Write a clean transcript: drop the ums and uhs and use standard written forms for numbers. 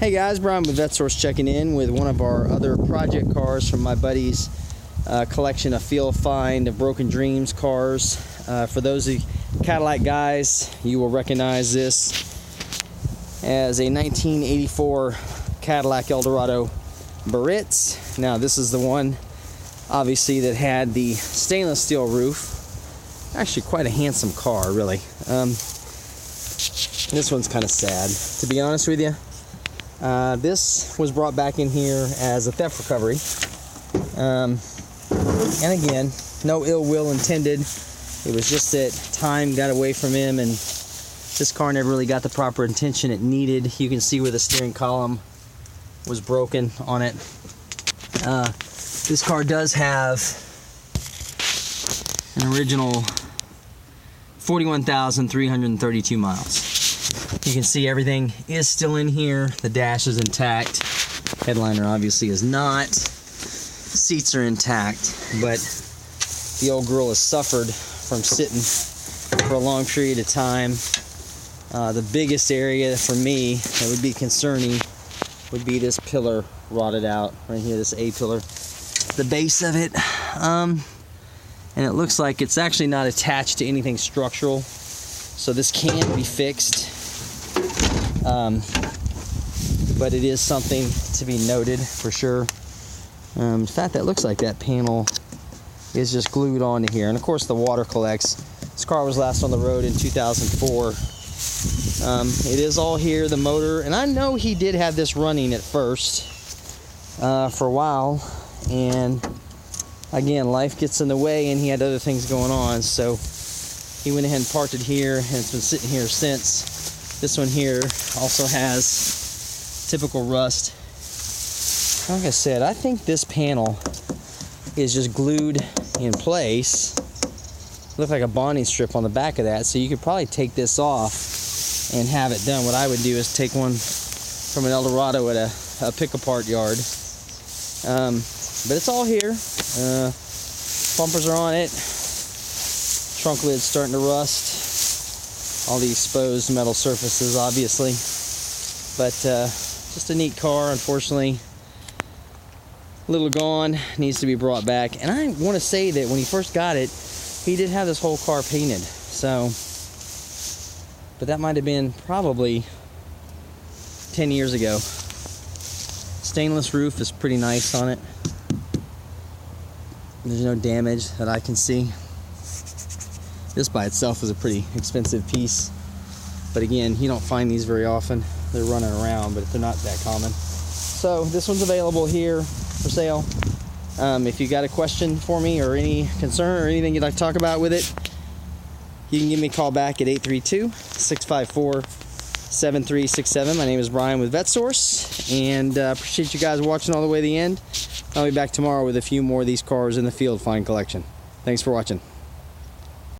Hey guys, Brian with VetteSource checking in with one of our other project cars from my buddy's collection of Field Find of Broken Dreams cars. For those of you Cadillac guys, you will recognize this as a 1984 Cadillac Eldorado Biarritz. Now this is the one obviously that had the stainless steel roof. Actually quite a handsome car, really. This one's kind of sad, to be honest with you. This was brought back in here as a theft recovery. And again, no ill will intended. It was just that time got away from him and this car never really got the proper attention it needed. You can see where the steering column was broken on it. This car does have an original 41,332 miles. You can see everything is still in here. The dash is intact. Headliner obviously is not. Seats are intact, but the old girl has suffered from sitting for a long period of time. The biggest area for me that would be concerning would be this pillar rotted out right here, this A pillar. The base of it, and it looks like it's actually not attached to anything structural, so this can be fixed. But it is something to be noted for sure. In fact, that looks like that panel is just glued onto here, and of course the water collects. This car was last on the road in 2004. It is all here, the motor, and I know he did have this running at first for a while, and again, life gets in the way and he had other things going on, so he went ahead and parked it here, and it's been sitting here since. This one here also has typical rust. Like I said, I think this panel is just glued in place. Look like a bonding strip on the back of that, so you could probably take this off and have it done. What I would do is take one from an Eldorado at a pick-apart yard. But it's all here. Bumpers are on it. Trunk lid's starting to rust. All the exposed metal surfaces, obviously. But just a neat car, unfortunately. A little gone, needs to be brought back. And I want to say that when he first got it, he did have this whole car painted. So, but that might have been probably 10 years ago. Stainless roof is pretty nice on it. There's no damage that I can see. This by itself is a pretty expensive piece. But again, you don't find these very often. They're running around, but they're not that common. So this one's available here for sale. If you got a question for me or any concern or anything you'd like to talk about with it, you can give me a call back at 832-654-7367. My name is Brian with VetteSource, and appreciate you guys watching all the way to the end. I'll be back tomorrow with a few more of these cars in the Field Find collection. Thanks for watching.